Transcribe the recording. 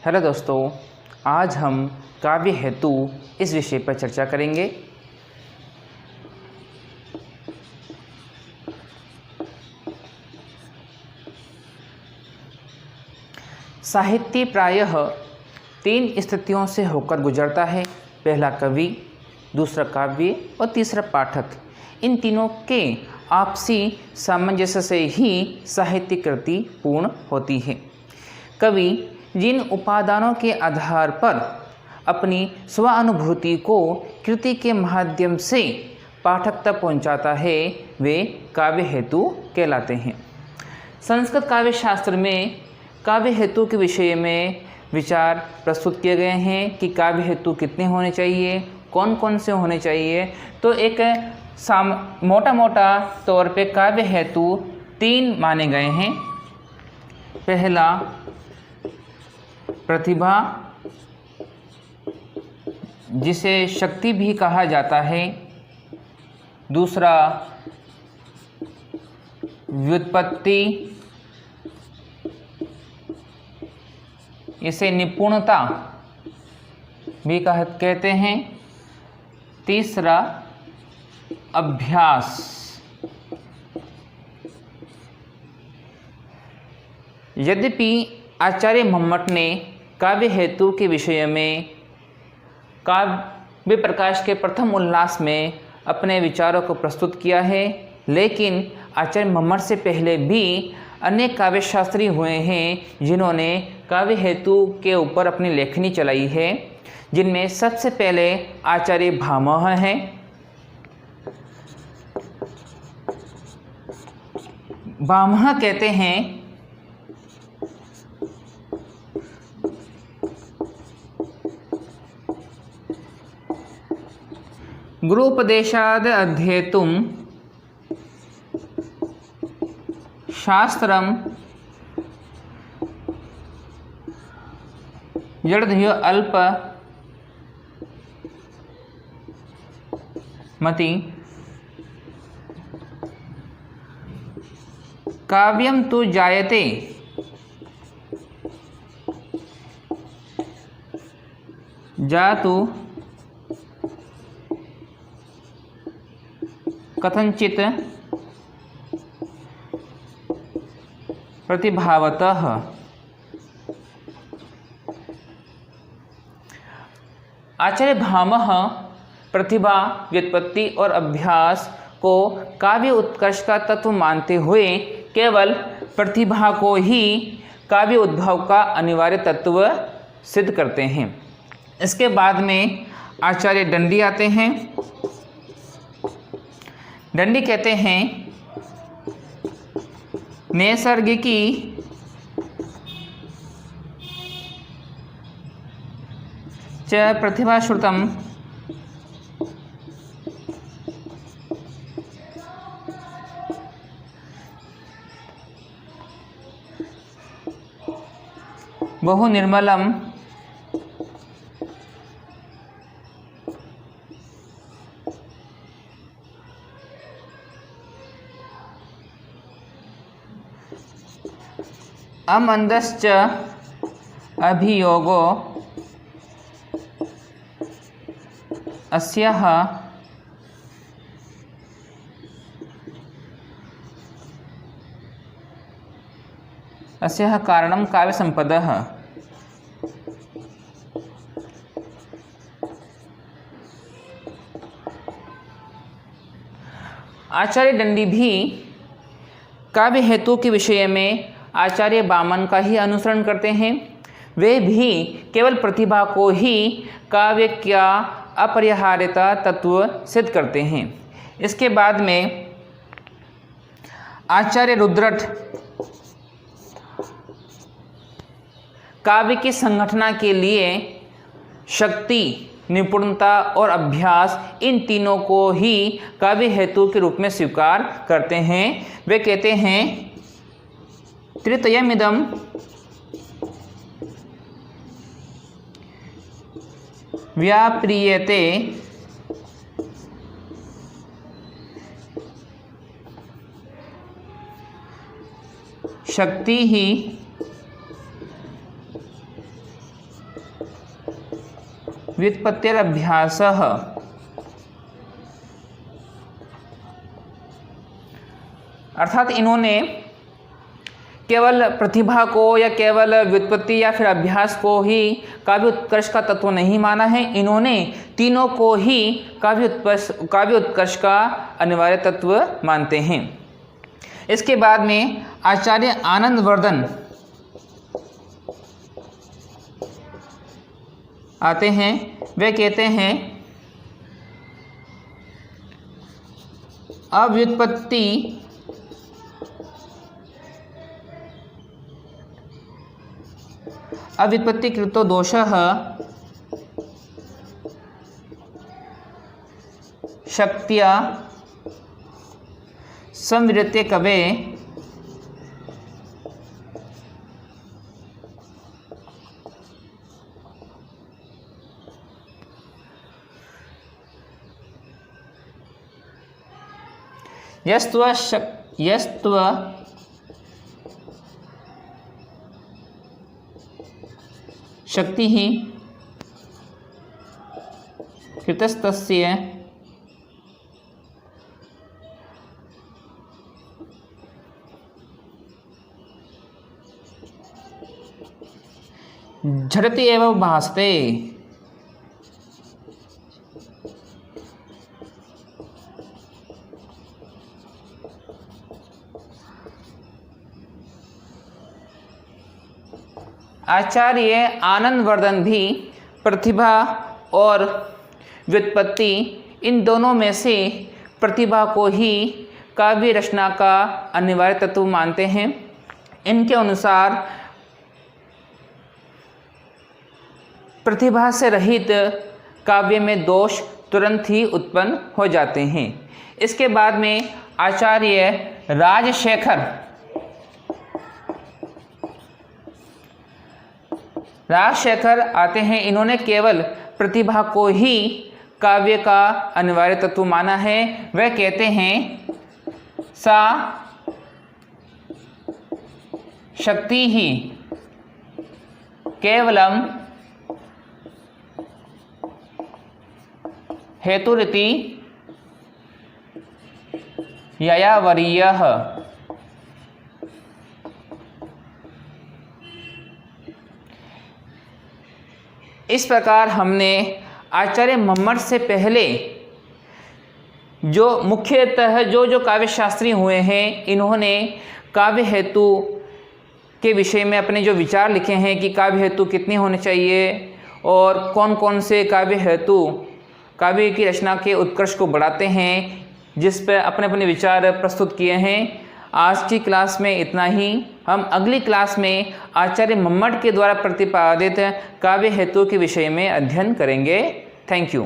Hello दोस्तों, आज हम काव्य हेतु इस विषय पर चर्चा करेंगे। साहित्य प्रायः तीन स्थितियों से होकर गुजरता है। पहला कवि, दूसरा काव्य और तीसरा पाठक। इन तीनों के आपसी सामंजस्य से ही साहित्य कृति पूर्ण होती है। कवि जिन उपादानों के आधार पर अपनी स्वानुभूति को कृति के माध्यम से पाठक तक पहुंचाता है, वे काव्य हेतु कहलाते हैं। संस्कृत काव्य शास्त्र में काव्य हेतु के विषय में विचार प्रस्तुत किए गए हैं कि काव्य हेतु कितने होने चाहिए, कौन कौन से होने चाहिए। तो एक मोटा तौर पे काव्य हेतु तीन माने गए हैं। पहला प्रतिभा, जिसे शक्ति भी कहा जाता है। दूसरा व्युत्पत्ति, इसे निपुणता भी कहते हैं। तीसरा अभ्यास। यद्यपि आचार्य मम्मट ने काव्य हेतु के विषय में काव्य प्रकाश के प्रथम उल्लास में अपने विचारों को प्रस्तुत किया है, लेकिन आचार्य मम्मट से पहले भी अनेक काव्यशास्त्री हुए हैं जिन्होंने काव्य हेतु के ऊपर अपनी लेखनी चलाई है, जिनमें सबसे पहले आचार्य भामह हैं। भामह कहते हैं गुरूपदेशाद अध्येतुं शास्त्रम जड़धियो अल्प मति काव्यम तु जायते जातु कथंचित प्रतिभावतः। आचार्य भामह प्रतिभा, व्युत्पत्ति और अभ्यास को काव्य उत्कर्ष का तत्व मानते हुए केवल प्रतिभा को ही काव्य उद्भव का अनिवार्य तत्व सिद्ध करते हैं। इसके बाद में आचार्य दंडी आते हैं। दंडी कहते हैं नैसर्गिकी च प्रतिभाश्रुतम बहु निर्मलम अमंदश्च अभियोगो अस्याः कारणं काव्य संपदः। आचार्य दंडी भी काव्य हेतु के विषय में आचार्य वामन का ही अनुसरण करते हैं। वे भी केवल प्रतिभा को ही काव्य का अपरिहार्यता तत्व सिद्ध करते हैं। इसके बाद में आचार्य रुद्रट काव्य की संगठना के लिए शक्ति, निपुणता और अभ्यास, इन तीनों को ही काव्य हेतु के रूप में स्वीकार करते हैं। वे कहते हैं तृतीयमिदं व्याप्रियते शक्ति ही व्युत्पत्तिरभ्यासः अर्थात इन्होंने केवल प्रतिभा को या केवल व्युत्पत्ति या फिर अभ्यास को ही काव्य उत्कर्ष का तत्व नहीं माना है, इन्होंने तीनों को ही काव्य उत्कर्ष का अनिवार्य तत्व मानते हैं। इसके बाद में आचार्य आनंदवर्धन आते हैं। वे कहते हैं अव्युत्पत्ति कृतो दोषः शक्त्या संविरत्य कवे यस्त्व शक्ति ही कृतस्तस्य झड़ति एव भासते। आचार्य आनंदवर्धन भी प्रतिभा और व्युत्पत्ति इन दोनों में से प्रतिभा को ही काव्य रचना का अनिवार्य तत्व मानते हैं। इनके अनुसार प्रतिभा से रहित काव्य में दोष तुरंत ही उत्पन्न हो जाते हैं। इसके बाद में आचार्य राजशेखर आते हैं। इन्होंने केवल प्रतिभा को ही काव्य का अनिवार्य तत्व माना है। वह कहते हैं सा शक्ति ही केवलम हेतुरिति ययावरीयः। इस प्रकार हमने आचार्य मम्मट से पहले जो मुख्यतः जो काव्य शास्त्री हुए हैं, इन्होंने काव्य हेतु के विषय में अपने जो विचार लिखे हैं कि काव्य हेतु कितने होने चाहिए और कौन कौन से काव्य हेतु काव्य की रचना के उत्कर्ष को बढ़ाते हैं, जिस पर अपने अपने विचार प्रस्तुत किए हैं। आज की क्लास में इतना ही। हम अगली क्लास में आचार्य मम्मट के द्वारा प्रतिपादित काव्य हेतु के विषय में अध्ययन करेंगे। Thank you.